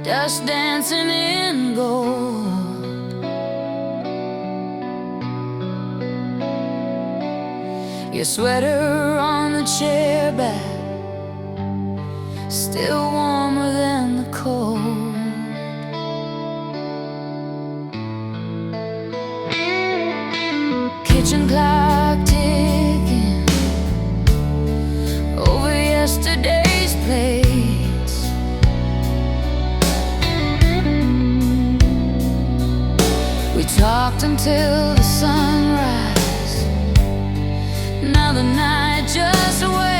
dust dancing in gold. Your sweater on the chair back, still warmer than the cold. Kitchen clock ticking over yesterday's plates. We talked until the sunrise. Now the night just waits.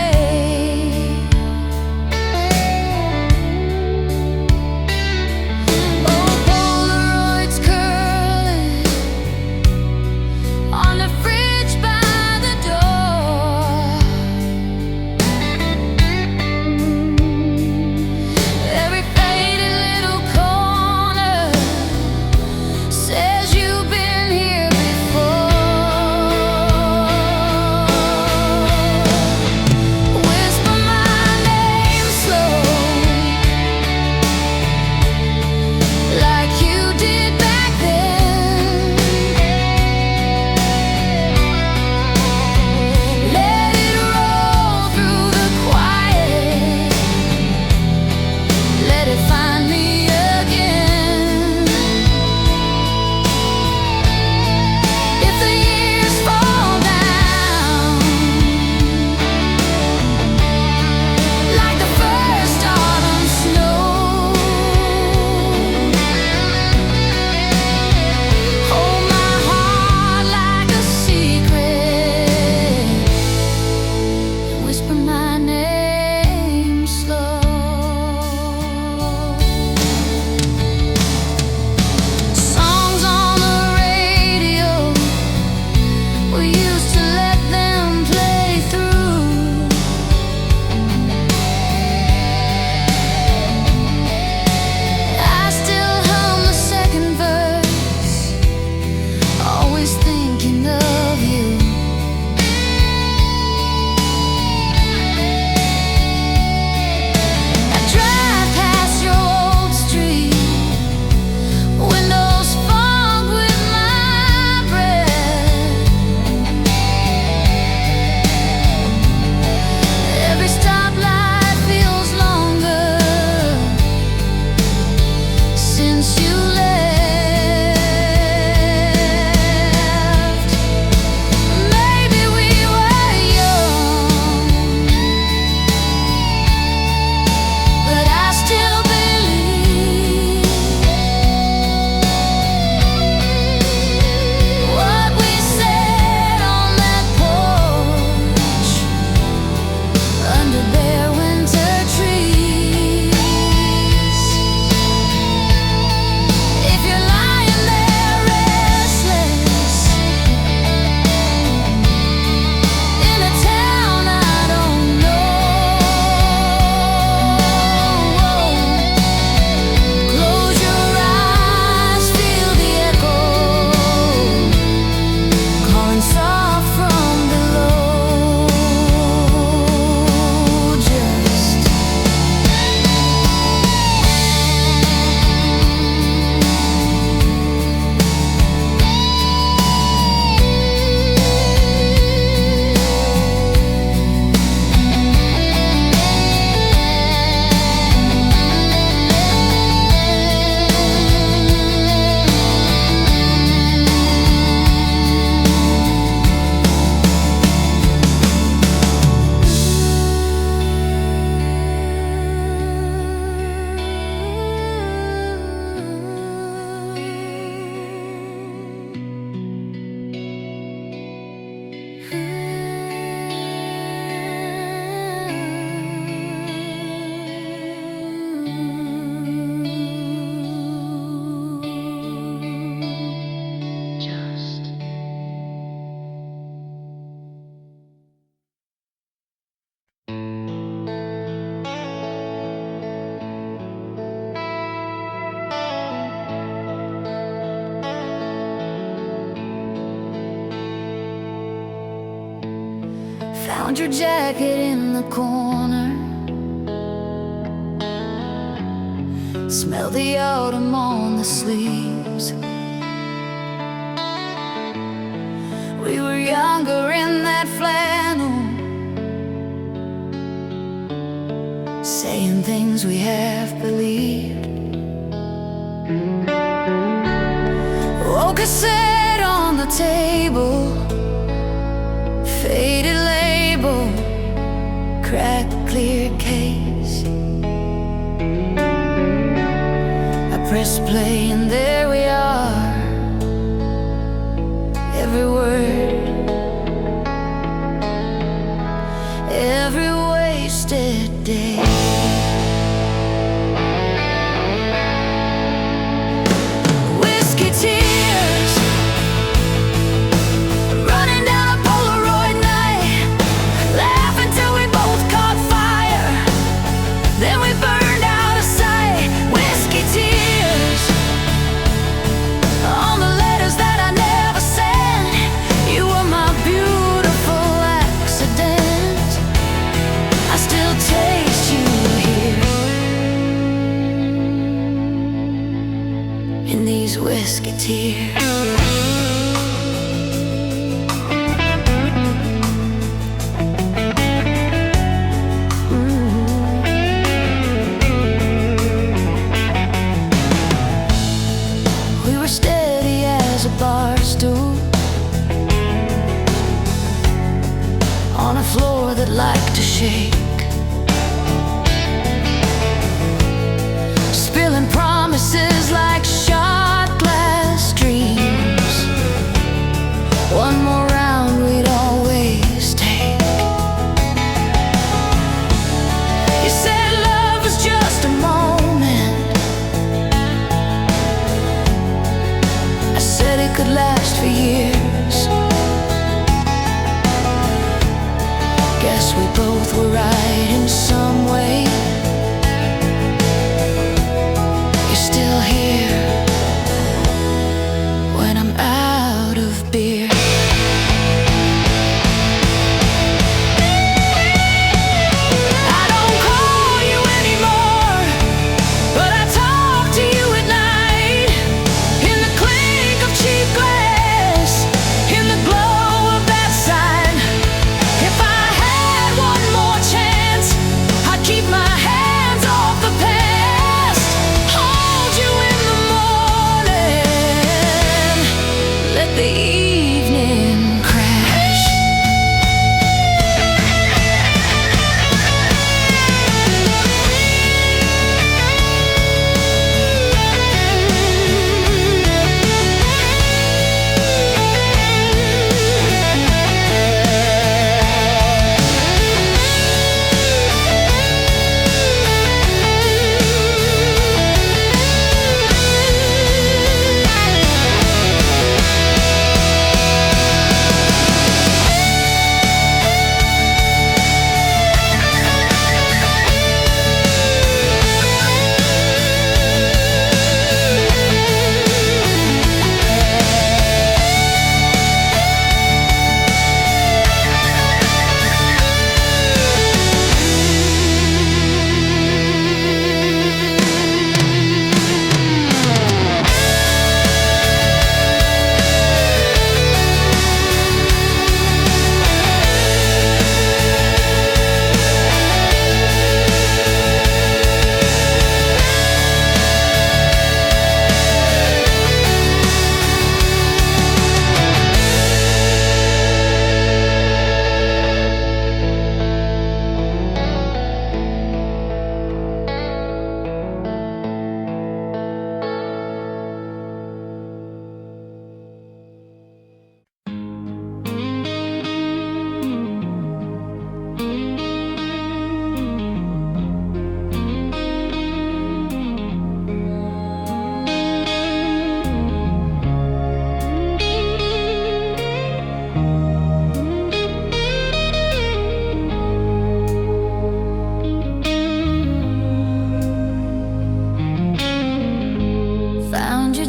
Found your jacket in the corner, Smell the autumn on the sleeves. We were younger in that flannel, saying things we have believed. Oh, cassette on the table, faded label, cracked clear case. I press play and there we are, every word, every wasted day. Whiskey tears running down a Polaroid night, laughing till we both caught fire, then we burned out of sight. Whiskey tears on the letters that I never sent. You were my beautiful accident. I still taste you here in these whiskey tears. We were steady as a bar stool on a floor that liked to shake, spilling promises like shot glass dreams. One more round we'd always take. You said love was just a moment, I said it could last for years. Guess we both were right in some way. You're still here when I'm out of beer. I don't call you anymore, but I talk to you at night, in the clink of cheap glass, in the glow of that sign. If I had one more chance, I'd keep my hands off the past, hold you in the morning, let the evening crash.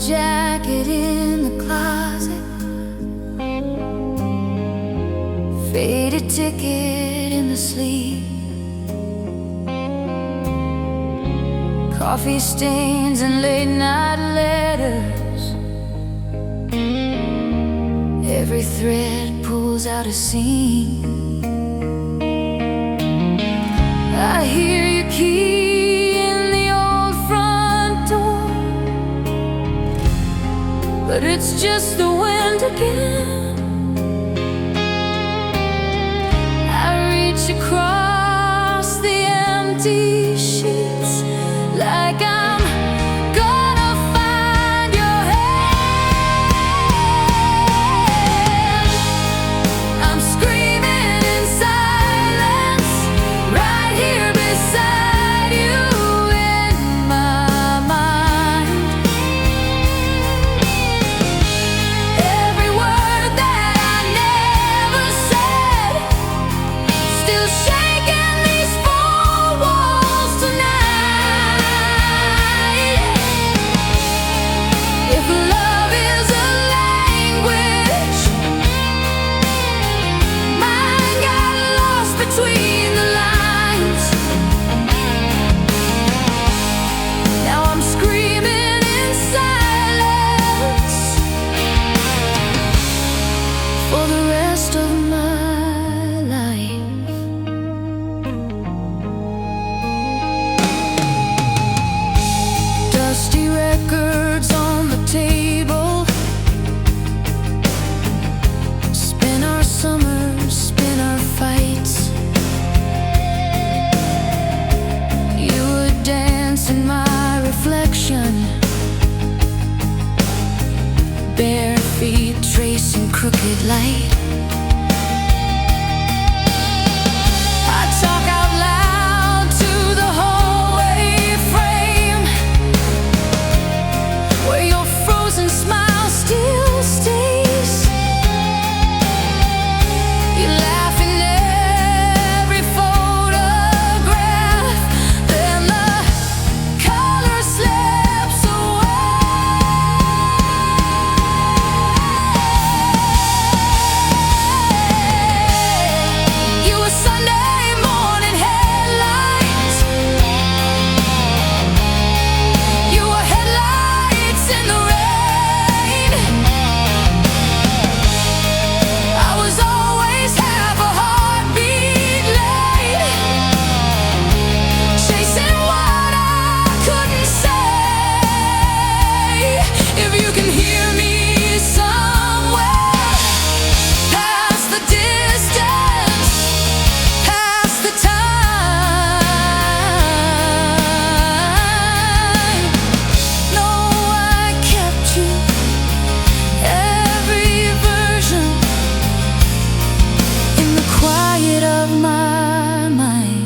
Jacket in the closet, faded ticket in the sleeve, coffee stains and late night letters. Every thread pulls out a seam. I hear your key in the old front door, but it's just the wind again. I reach across the empty sheets like I'm gonna find your hand. I'm screaming in silence right here beside you in my mind. Every word that I never said, still shaking these four walls tonight. If love is a language, mine got lost between the lines. Now I'm screaming in silence for the rest of my life. Dusty records on the table, spin our summers, spin our fights. You would dance in my reflection, bare feet tracing crooked light. I talk out loud to the hallway frame, where your frozen smile still stays. You laugh in every photograph, then the color slips away. You were Sunday morning headlights. You were headlights in the rain. I was always half a heartbeat late, chasing what I couldn't say. If you can hear me somewhere, past the distance, past the time. No, I kept you, every version, in the quiet of my mind.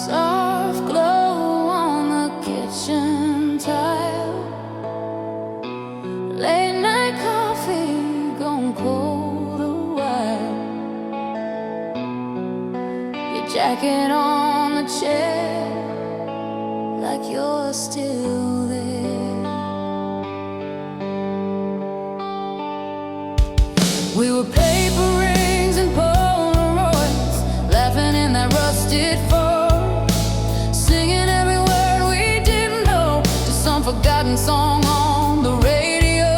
Soft glow on the kitchen tile, late night coffee gone cold a while. Your jacket on a chair like you're still there. We were paper rings and Polaroids, laughing in that rusted phone, singing every word we didn't know to some forgotten song on the radio.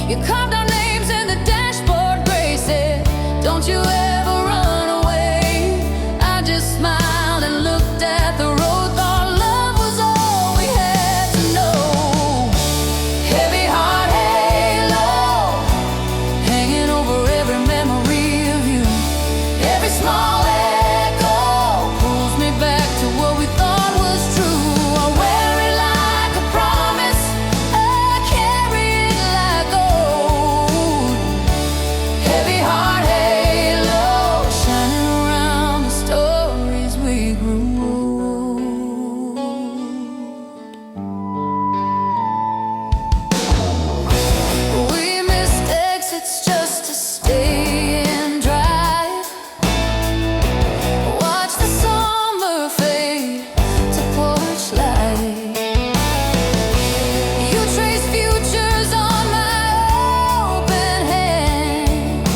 You carved our names in the dashboard gray, said, "Don't you ever run away." I just smiled and looked at the road, thought love was all we had to know. Heavy heart halo hanging over every memory of you. Every small echo pulls me back to what we thought was true. I wear it like a promise, I carry it like gold. Heavy heart halo shining around the stories we grew. We missed exits just to stay and drive, watch the summer fade to porch light. You trace futures on my open hand.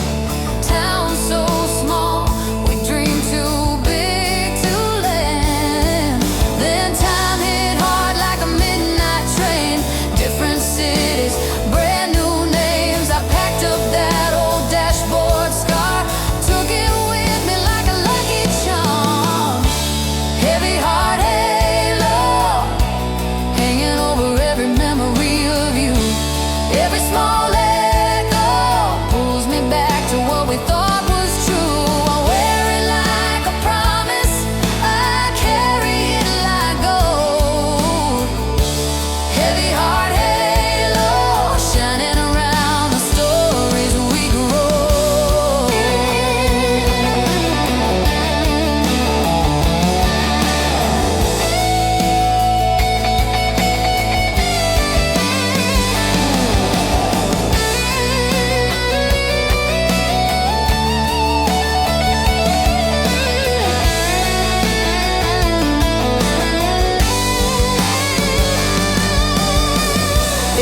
Town so small, we dream too big to land. Then time hit hard like a midnight train. Different cities, brand new names. I packed up that old dashboard scar, took it with me like a lucky charm. Heavy heart halo hanging over every memory of you. Every small echo pulls me back to what we thought was true. I wear it like a promise, I carry it like gold. Heavy heart halo shining around the stories we grow.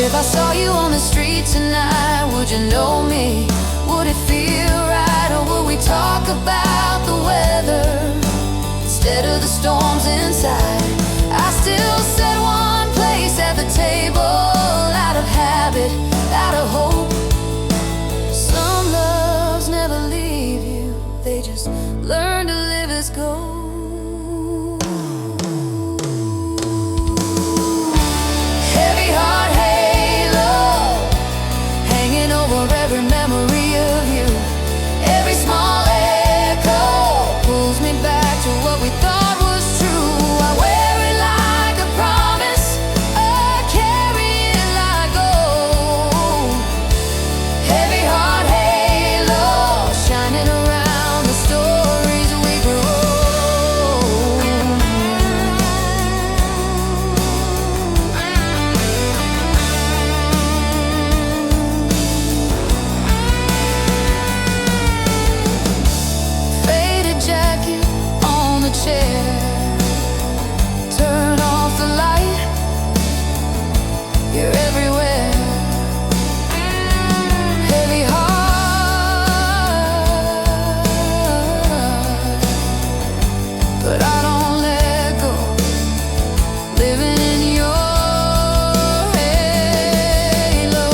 If I saw you on the street tonight, would you know me? Would it feel right, or would we talk about the weather instead of the storms inside? I still set one place at the table, out of habit, out of hope. Some loves never leave you, they just learn to live as gold. Heavy heart halo hanging over every memory of you. Every small echo pulls me back to what we thought was true. I wear it like a promise, I carry it like gold. Heavy heart halo shining around the stories we grew. Faded jacket on the chair, turn off the light, you're everywhere. Heavy heart, but I don't let go, living in your halo.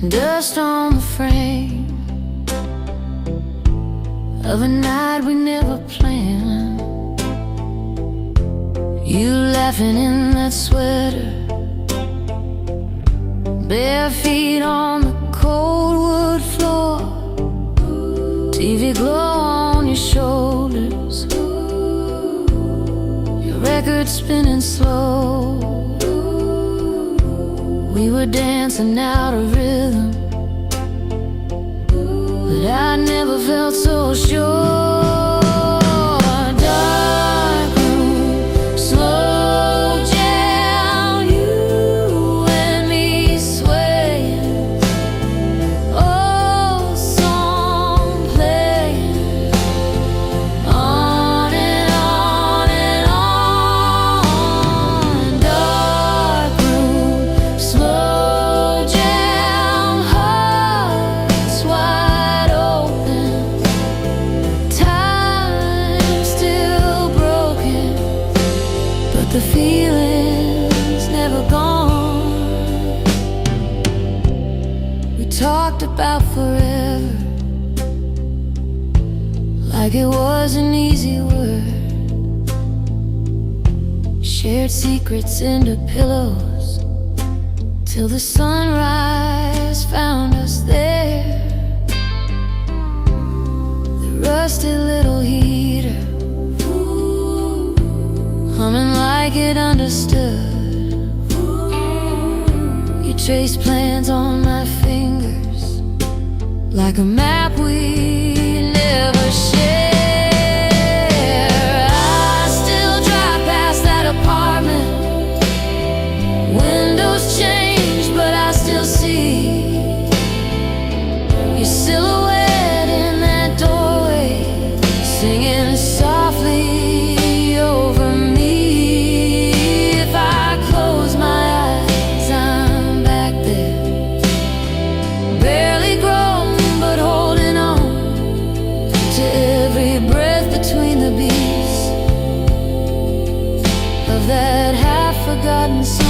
Dust on the frame of a night we never planned. You laughing in that sweater, bare feet on the cold wood floor, TV glow on your shoulders, your record spinning slow. We were dancing out of rhythm, but I never felt so sure. Dark room, slow jam, you and me swaying, old song playing, on and on and on. Dark room, slow jam, hearts wide open, time still broken, but the feeling's never gone. We talked about forever, like it was an easy word. Shared secrets into pillows, till the sunrise found us there. The rusty little heater, humming like it understood. You traced plans on my fingers, like a map we never share. I still drive past that apartment, windows change, but I still see your silhouette in that doorway, singing softly over me. If I close my eyes, I'm back there, barely grown, but holding on to every breath between the beats of that half-forgotten song.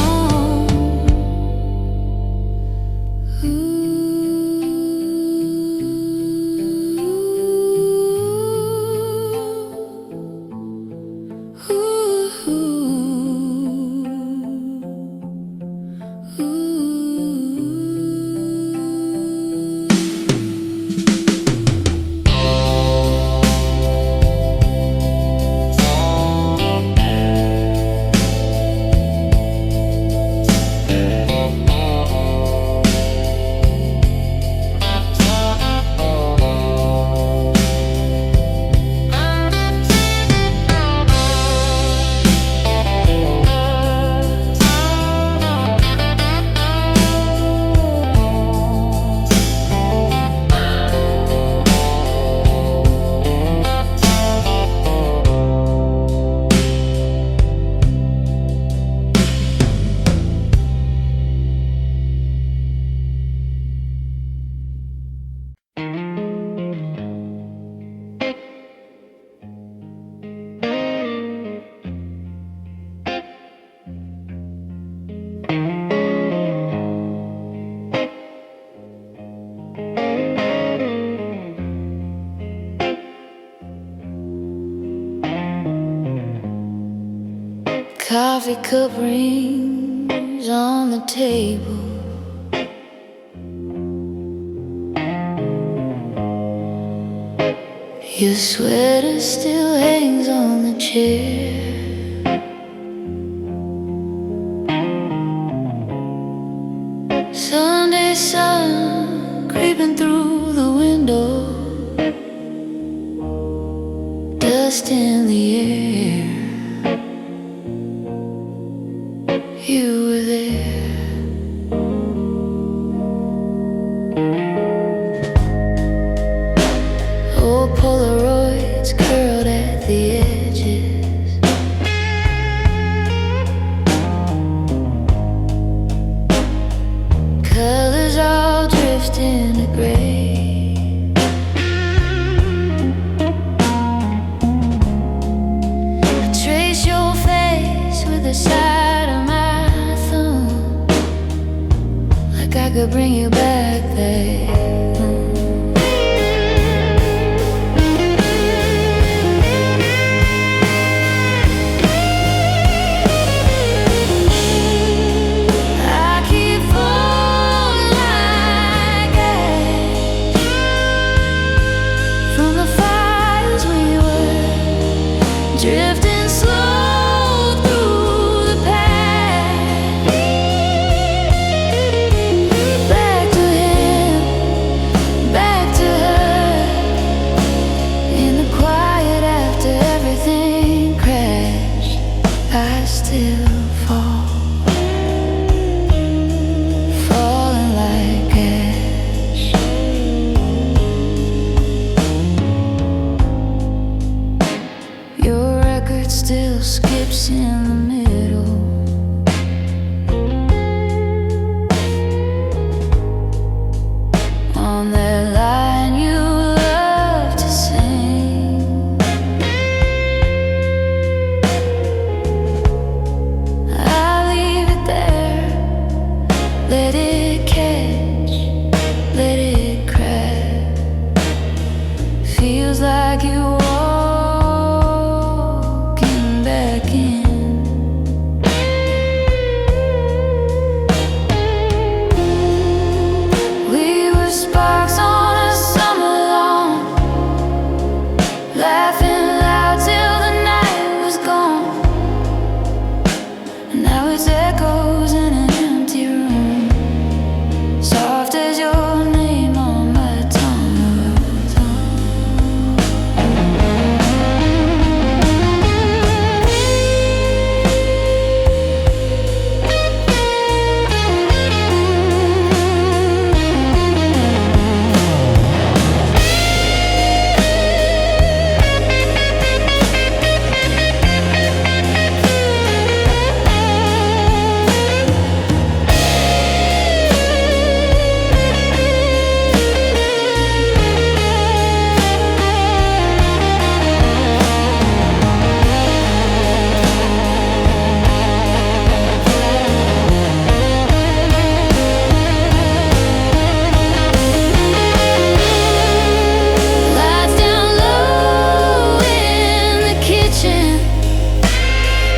Coffee cup rings on the table, your sweater still hangs on the chair. Sunday sun creeping through the window, dust in the air. You were there. Old Polaroids curled at the edges, colors all drifting to gray. I trace your face with the side of my I could bring you back there. drifting slow through the past. Back to him, back to her, in the quiet after everything crashed. I still fall, falling like ash. Your record still skips in the middle. On that line you love to sing, I'll leave it there. Let it catch, let it crack. Feels like you walking back in. We were sparks on a summer lawn, laughing loud till the night was gone. Now it's echoes in an empty room, soft as your name on my tongue. Lights down low in the kitchen,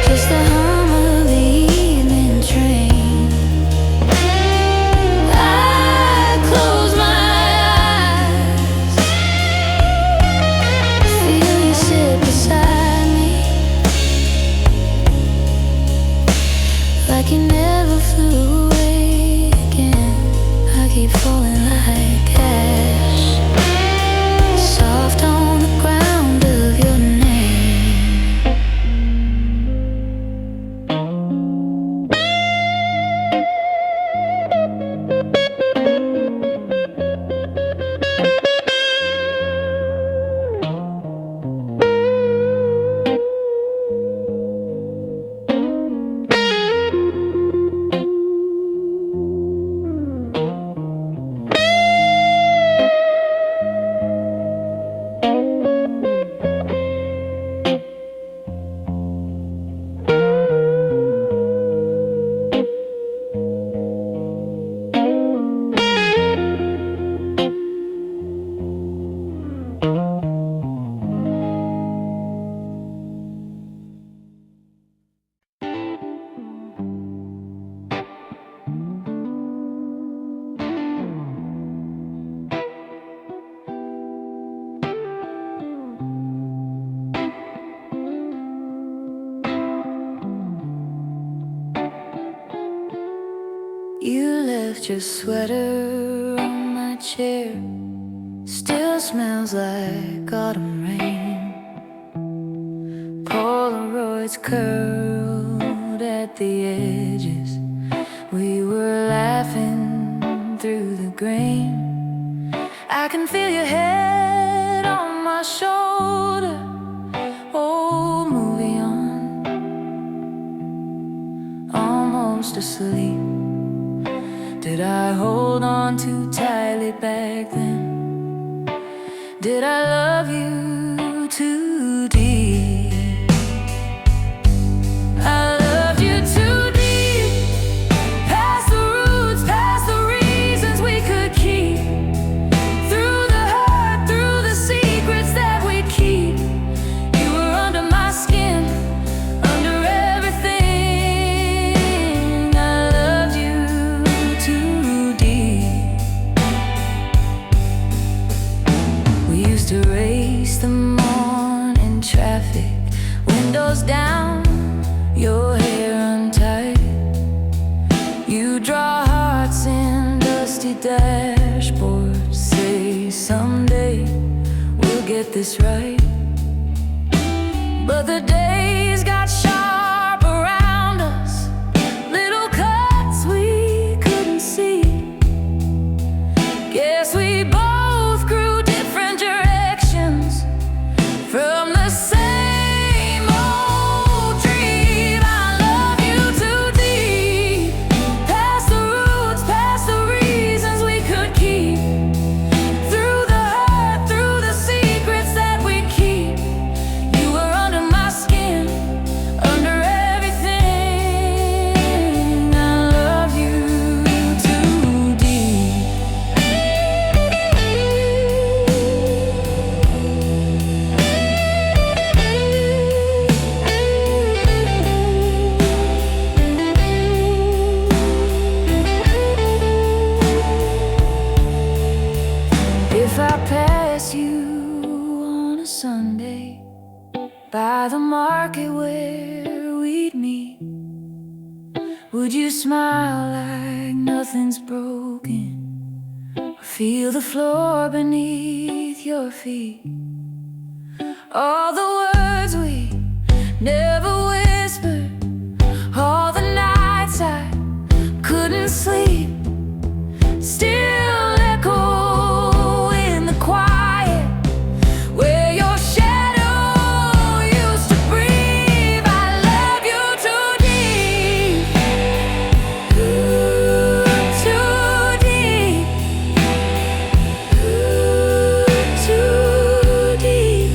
just the hum of the evening train. I close my eyes, feel you sit beside me, like you never flew away again. I keep falling like ash, soft on the ground of your name. You left your sweater on my chair, still smells like autumn rain. Polaroids curled at the edges, we were laughing through the grain. I can feel your head on my shoulder, old movie on, almost asleep. Did I hold on too tightly back then? Did I love you too deep? I loved you too deep, past the roots, past the reasons we could keep, through the hurt, through the secrets that we'd keep. You were under my skin, under everything. I loved you too deep. We used to race the windows down, your hair untied. You draw hearts in dusty dashboards, say someday we'll get this right. But the days got sharp around us, little cuts we couldn't see. Guess we both grew different directions from the same old dream. I love you too deep, past the roots, past the reasons we could keep. Through the hurt, through the secrets that we keep. You were under my skin, under everything. I love you too deep. If I pass you on a Sunday by the market where we'd meet, would you smile like nothing's broken, or feel the floor beneath your feet? All the words we never whispered, all the nights I couldn't sleep, still echo in the quiet where your shadow used to breathe. I love you too deep, too deep, too deep.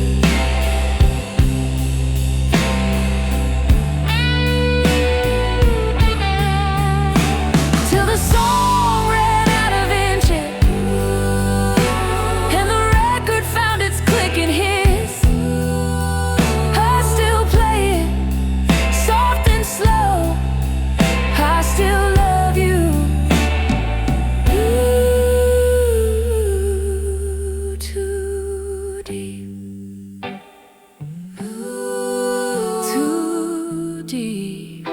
Till the song ran out of inches and the record found its click and hiss. I still play it, soft and slow. I still love you. Too deep, too deep.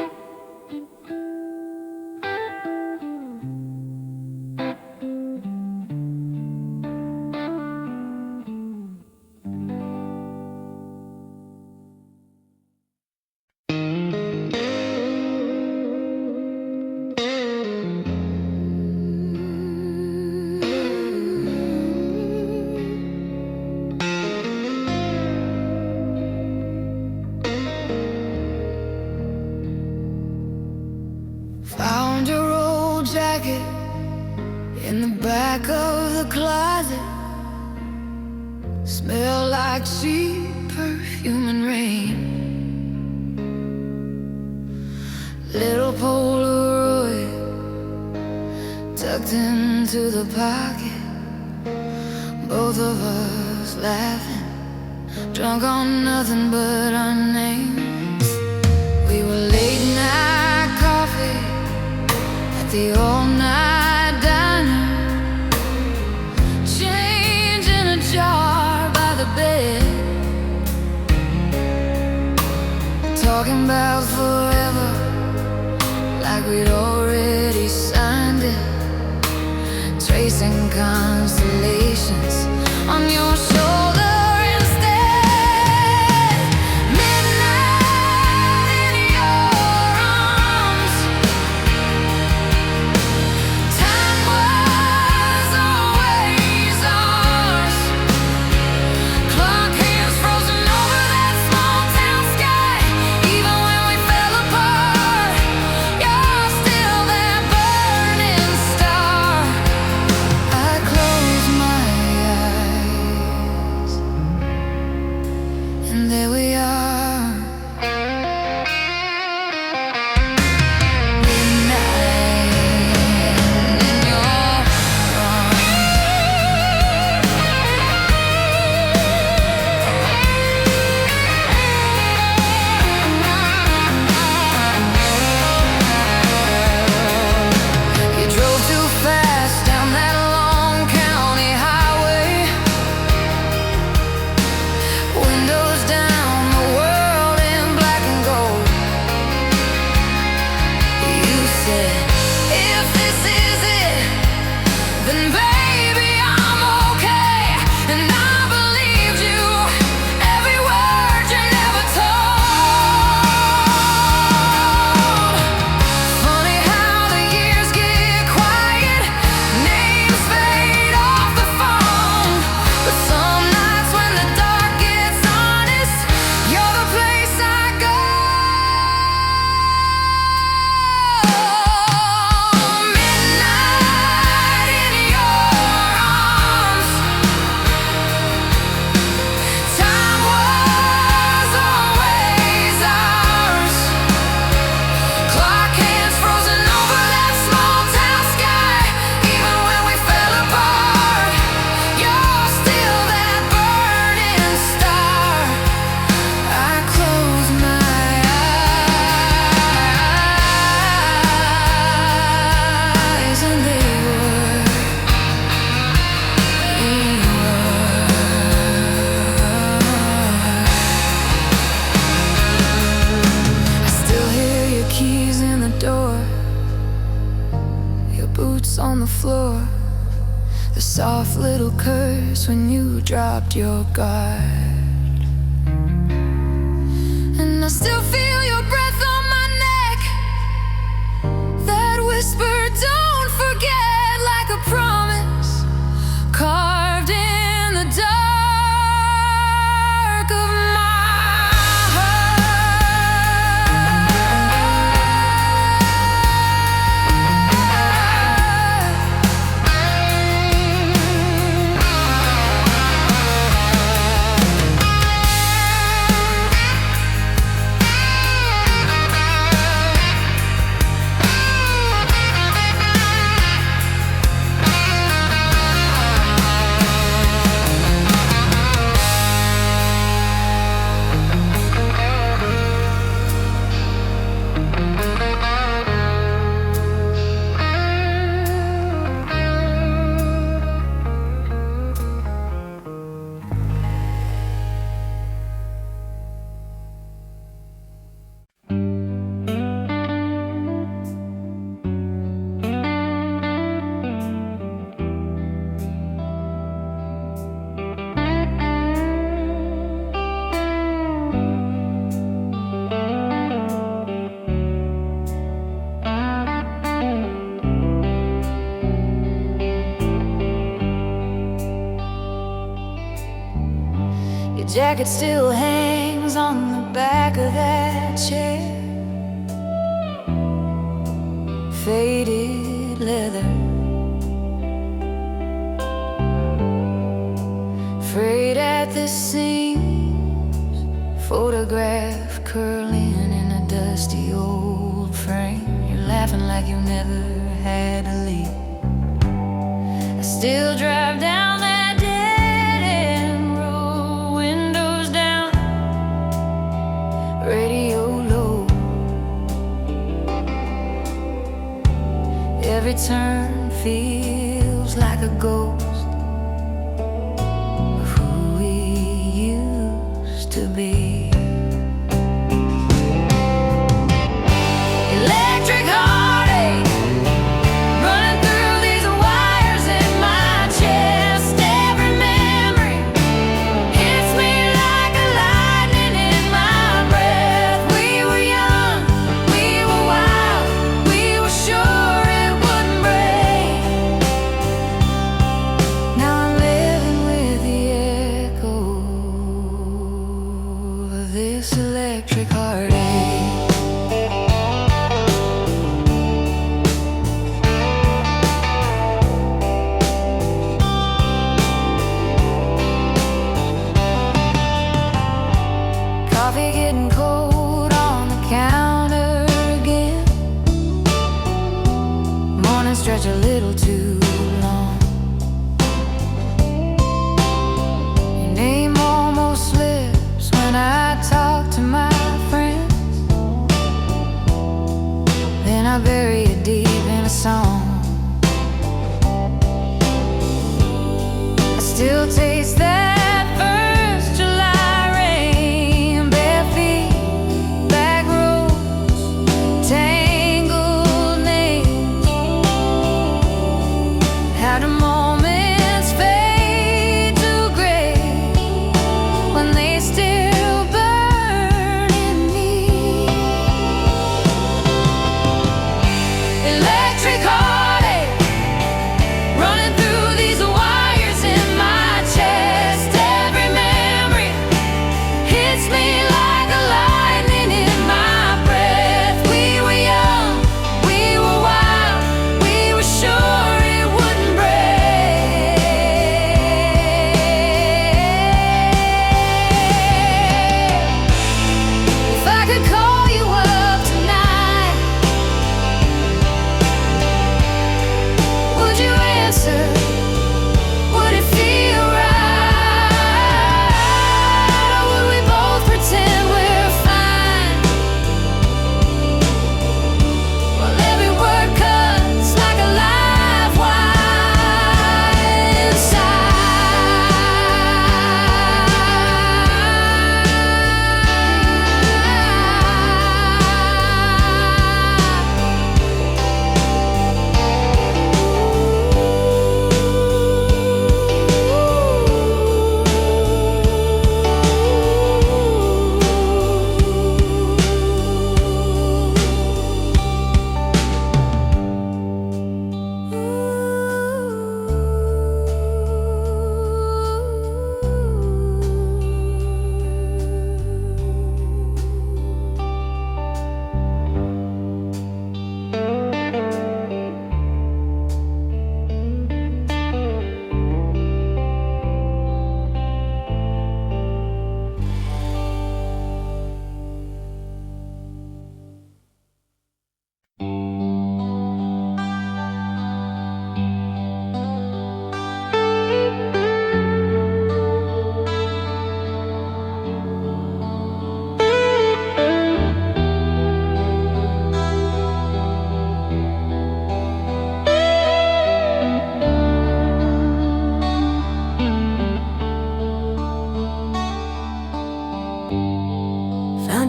Found your old jacket in the back of the closet. Smell like cheap perfume and rain. Little Polaroid tucked into the pocket. Both of us laughing, drunk on nothing but our names. We were late night coffee at the all-night diner, change in a jar by the bed, talking about forever like we'd already signed it, tracing constellations on your shoulder instead. Midnight in your arms, time was always ours. Clock hands frozen over that small town sky. Even when we fell apart, you're still that burning star. I close my eyes bones on the floor, the soft little curse when you dropped your guard. And I still feel your breath on my neck, that whisper, don't forget, like a promise carved in the dark of my jacket still hangs on the back of that chair, faded leather, frayed at the seams, photograph curling in a dusty old frame. You're laughing like you never had to leave. I still drive down that radio low, every turn feels like a ghost of who we used to be. Electric heartache running through these wires in my chest. Every memory hits me like a lightning in my breath. We were young, we were wild, we were sure it wouldn't break. Now I'm living with the echo of this electric heartache. Coffee getting cold on the counter again. Morning stretch a little too long. Your name almost slips when I talk to my friends. Then I bury it deep in a song. I still taste that first July rain, bare feet, back roads, tangled names.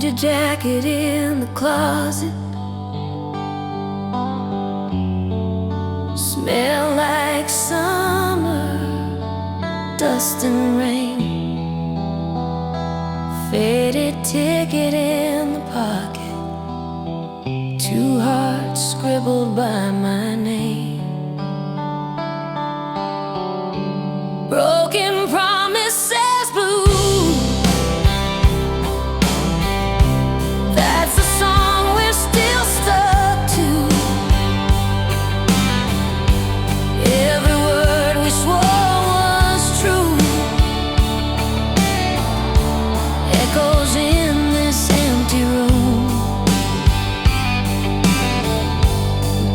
your jacket in the closet. Smell like summer, dust and rain. Faded ticket in the pocket, 2 hearts scribbled by my name. Broken promises blue, that's the song we're still stuck to. Every word we swore was true echoes in this empty room.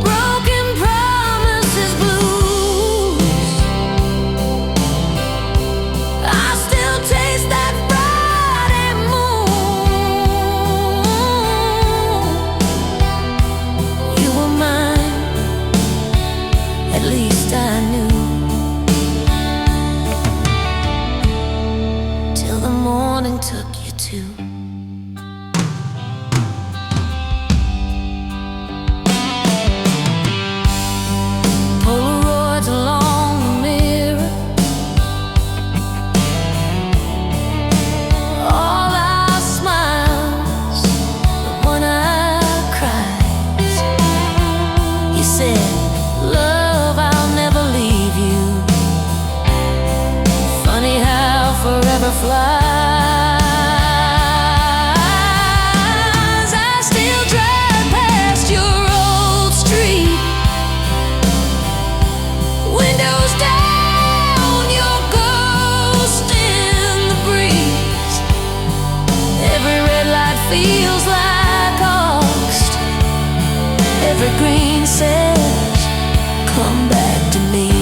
Broken promises blues, I still taste that Friday moon. You were mine, at least I knew, till the morning took you to. Polaroids along the mirror, all our smiles, but one eye cries. You said, love, I'll never leave you. Funny how forever flies. I still drive past your old street, windows down, your ghost in the breeze. Every red light feels like August. Every green says, come back to me.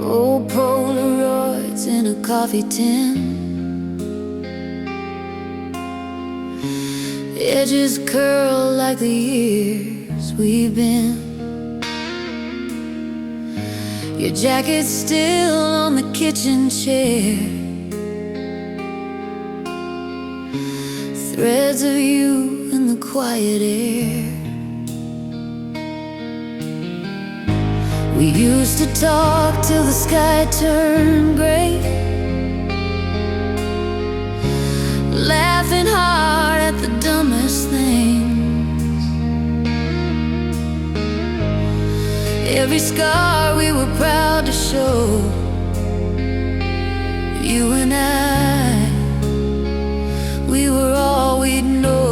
Old Polaroids in a coffee tin, edges curl like the years we've been. Your jacket's still on the kitchen chair, threads of you in the quiet air. We used to talk till the sky turned gray, laughing hard at the dumbest things. Every scar we were proud to show. You and I, we were all we'd know.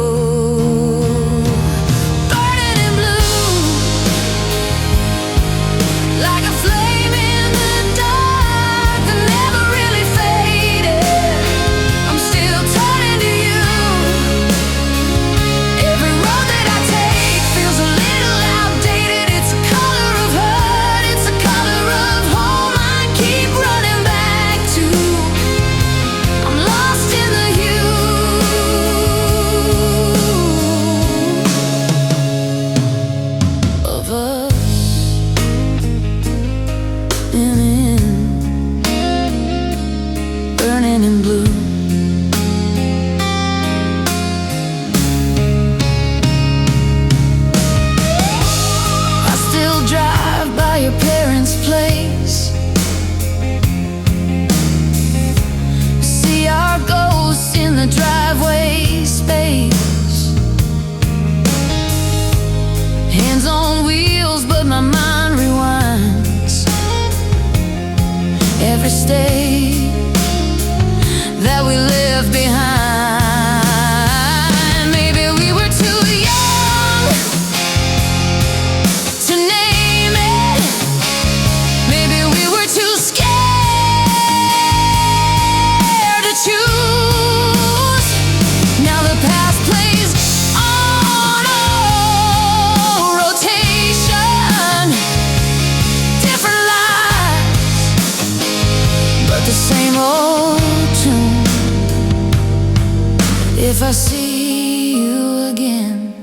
If I see you again,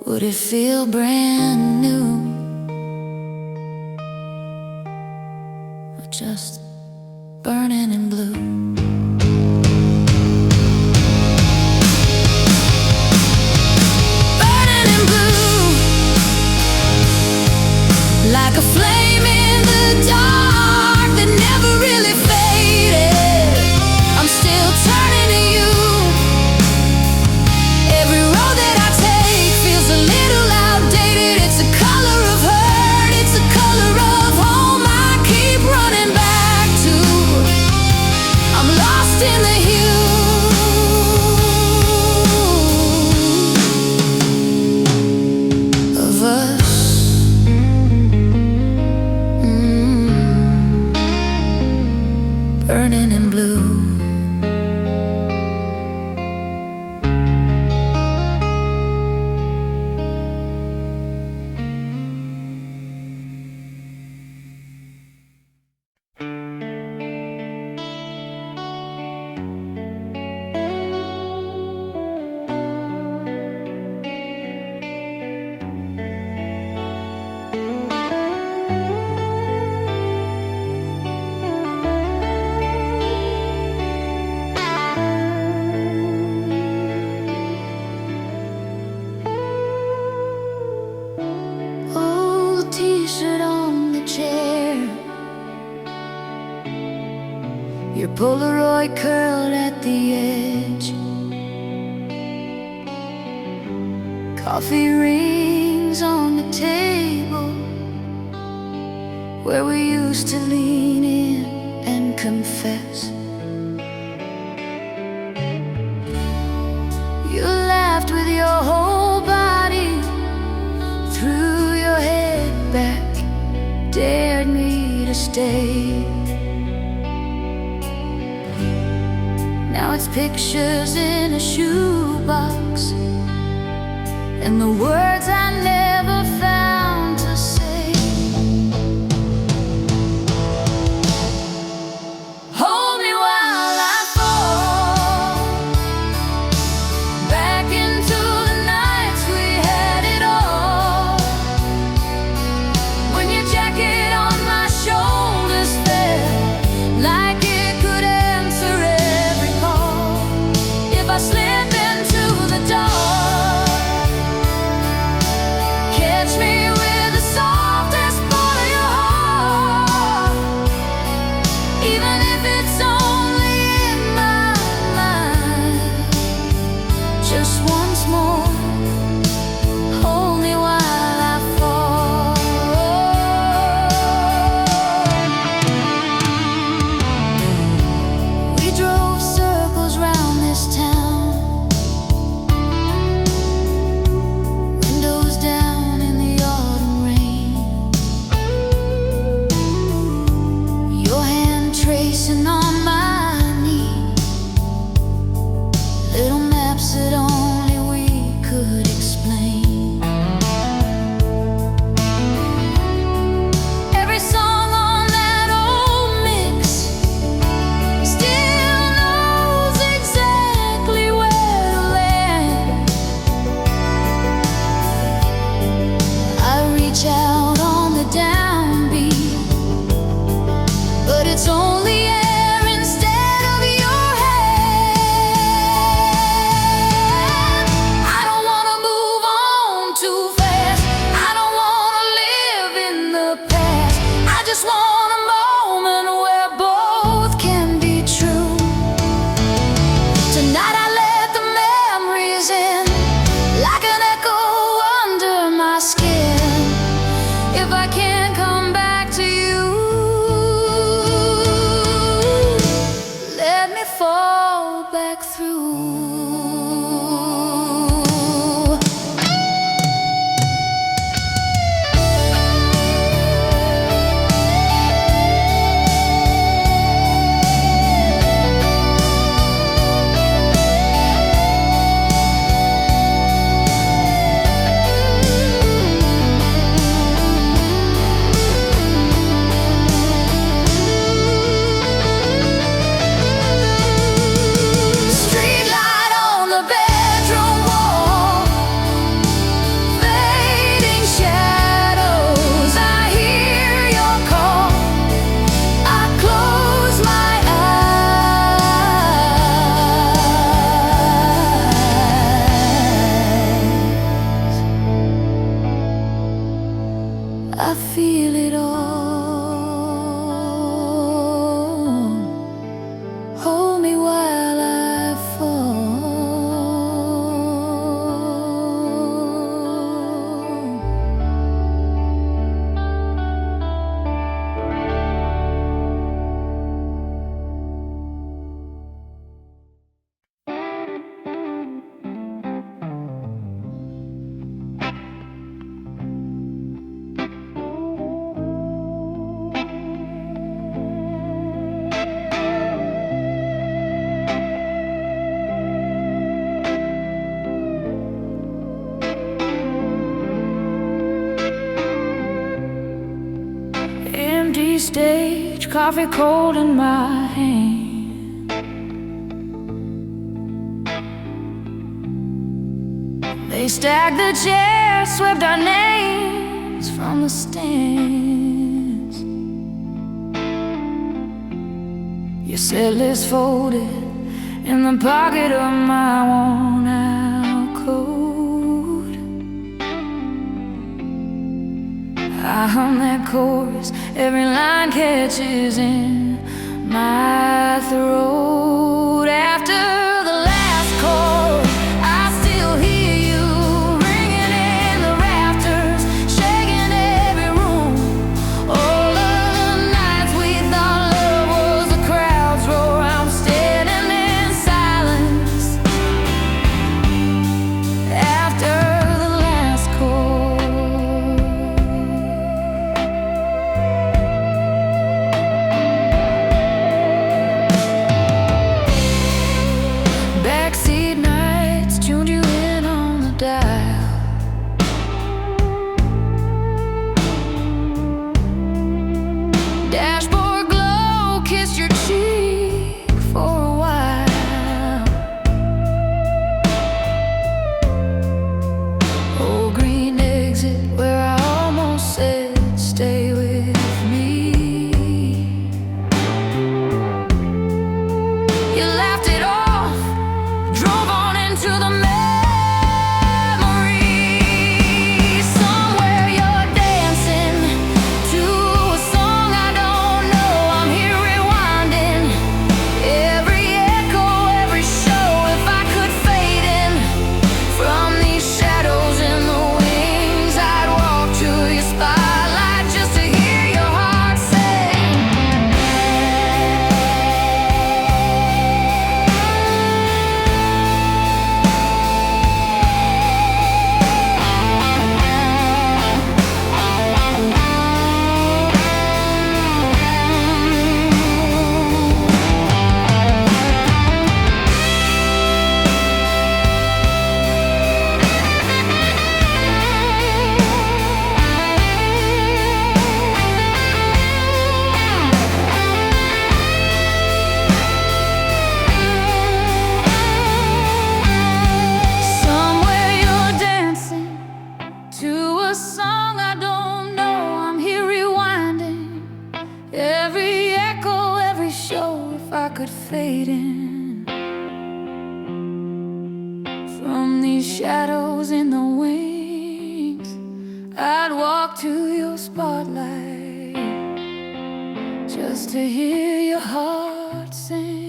would it feel brand new, or just burning in blue? Burning in blue, like a flame in the dark that never really faded. I'm still turning to you. Every road that I take feels a little outdated. It's the color of hurt, it's the color of home I keep running back to. I'm lost in the hue of us. Burning in blue. Old t-shirt on the chair, your Polaroid curled at the edge, coffee rings on the table where we used to lean in and confess. You laughed with your whole body, threw your head back, dared me to stay. Now it's pictures in a shoebox and the words I never found to say. Hold me while I fall back into the nights we had it all. When your jacket on my shoulders felt like it could answer every call. If I slip into the dark, catch me with the softest part of your heart. Even if it's only in my mind, just once more, hold me while I fall. We drove circles round this town, windows down in the autumn rain, your hand tracing on my knee, little maps that only we could explain. Every song on that old mix still knows exactly where to land. I reach out on the downbeat, but it's only air instead of your hand. I don't wanna move on too fast, I don't wanna live in the past. I just want a moment where both can be true. Tonight I let the memories in, like an echo under my skin. If I can't come back to you, let me fall back through. stage, coffee cold in my hand. They stacked the chairs, swept our names from the stands. Your set list folded in the pocket of my worn out coat. I hum that chorus, every line catches in my throat. After the last chord, I still hear you ringing in the rafters, shaking every room. All of the nights we thought love was the crowd's roar, I'm standing in silence after the last chord. Backseat nights tuned you in on the dial. Dashboard glow kissed your cheek for a while. Old green exit where I almost said stay with me. You laughed it off, drove on into the memory. Somewhere you're dancing to a song I don't know. I'm here rewinding every echo, every show. If I could fade in from these shadows in the wings, I'd walk to your spotlight just to hear your heart sing. Somewhere you're dancing to a song I don't know. I'm here rewinding every echo, every show. If I could fade in from these shadows in the wings, I'd walk to your spotlight just to hear your heart sing.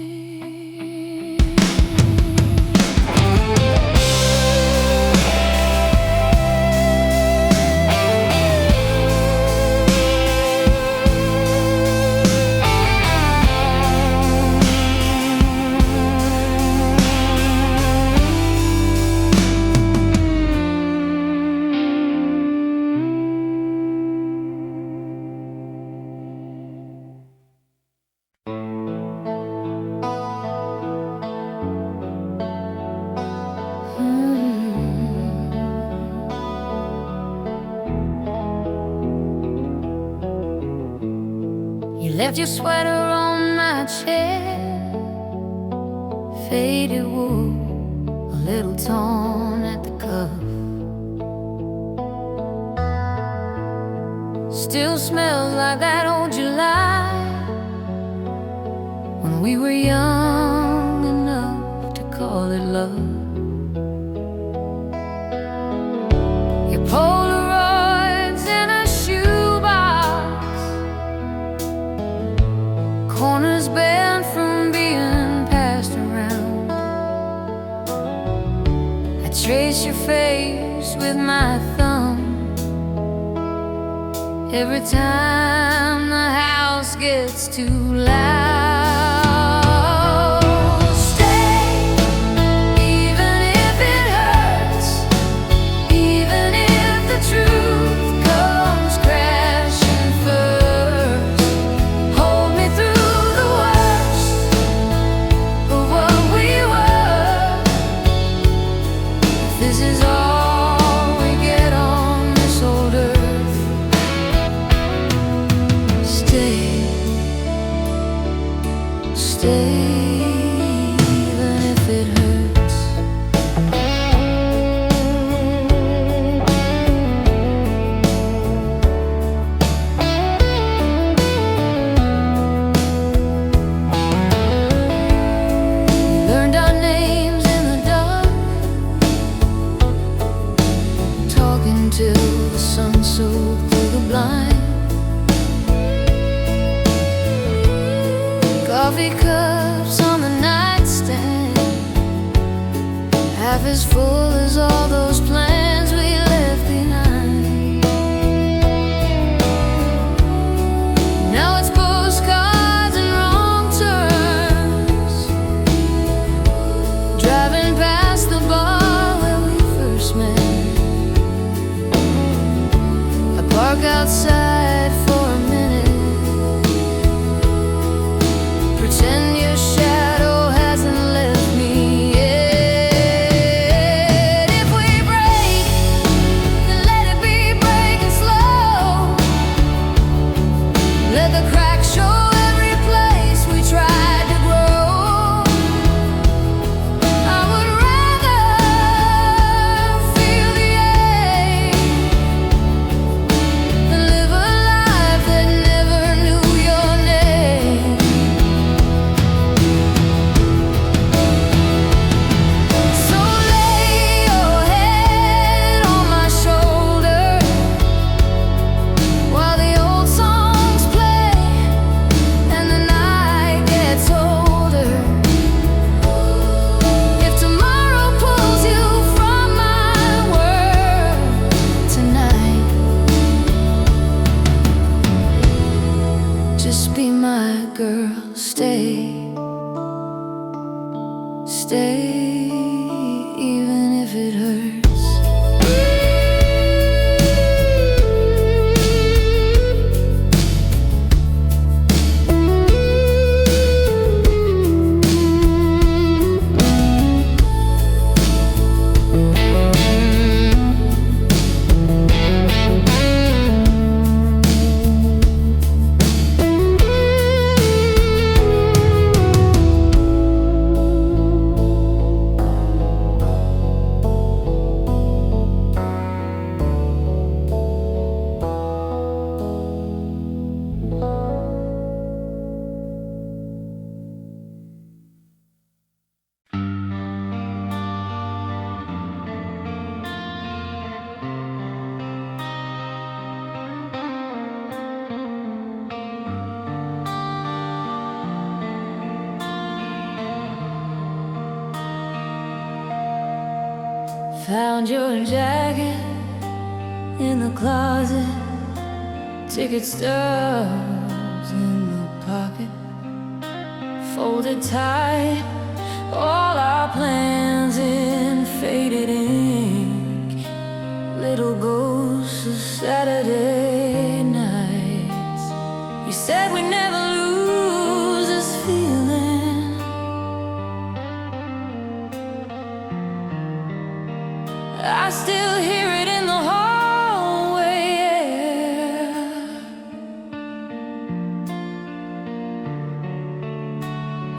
You left your sweater on my chair, faded wool, a little torn at the cuff. Still smells like that old July when we were young enough to call it love. Your Polaroids in a shoebox, corners bent from being passed around. I trace your face with my thumb every time the house gets too loud. Stay, even if it hurts, even if the truth comes crashing first. Hold me through the worst of what we were. If this is all we get on this old earth, stay. Life is full as all those plans we left behind. Now it's postcards and wrong turns, driving past the bar where we first met. I park outside for a minute, pretend your shadow hasn't left me yet. If we break, then let it be breaking slow. Let the cracks show every place we tried to grow. I would rather feel the ache than live a life that never knew your name. So lay your head on my shoulder while the old songs play and the night gets older. If tomorrow pulls you from my world tonight, just be my girl, stay, stay, even if it hurts. Found your jacket in the closet, ticket stubs in the pocket, folded tight, all our plans in faded ink, little ghosts of Saturday nights. You said we never lose this feeling. I still hear it in the hallway, yeah.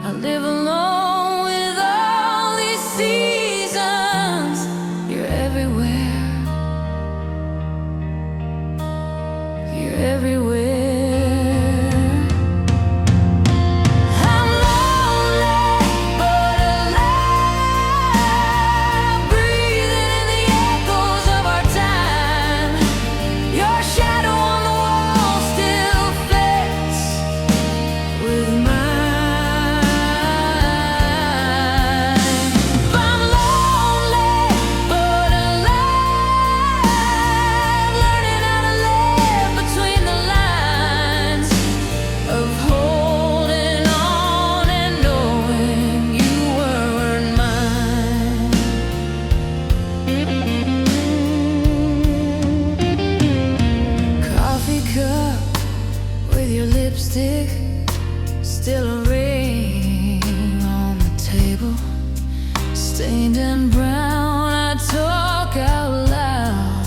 I live alone with all these seasons. You're everywhere. You're everywhere. I'm lonely but alive, breathing in the echoes of our time. Your shadow on the wall still fits with mine. I'm lonely but alive, learning how to live between the lines of holding on and knowing you weren't mine. Coffee cup with your lipstick, still a ring on the table, stained and brown. I talk out loud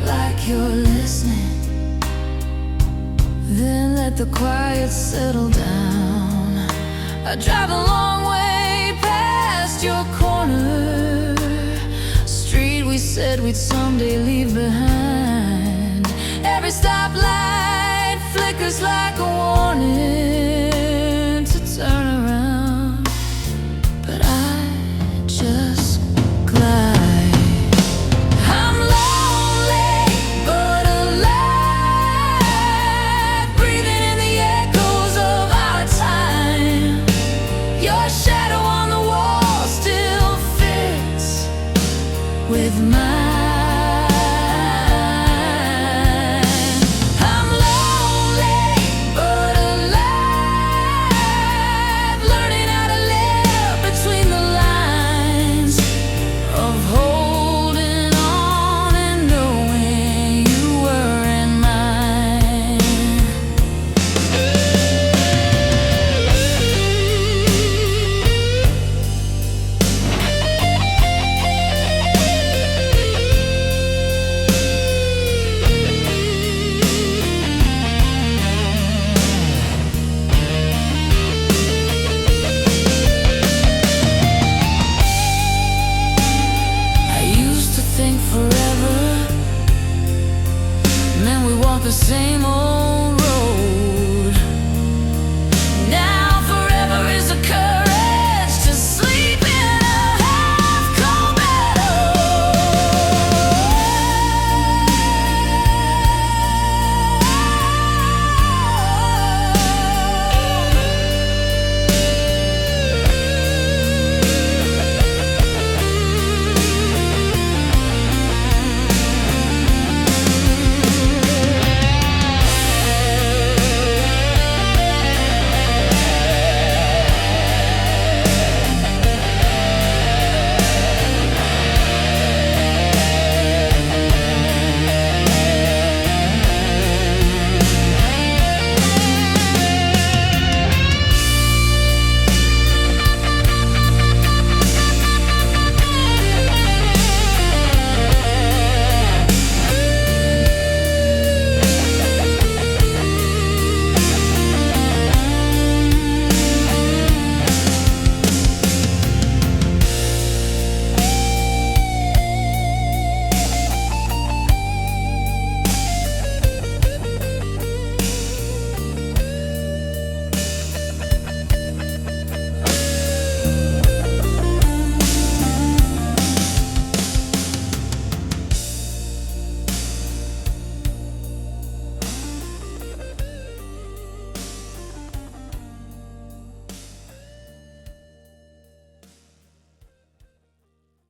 like you're listening, then let the quiet settle down. I drive a long way past your corner, street we said we'd someday leave behind. Every stoplight flickers like a warning to turn around, but I just glide. I'm lonely but alive, breathing in the echoes of our time. Your shadow on the wall still fits with mine.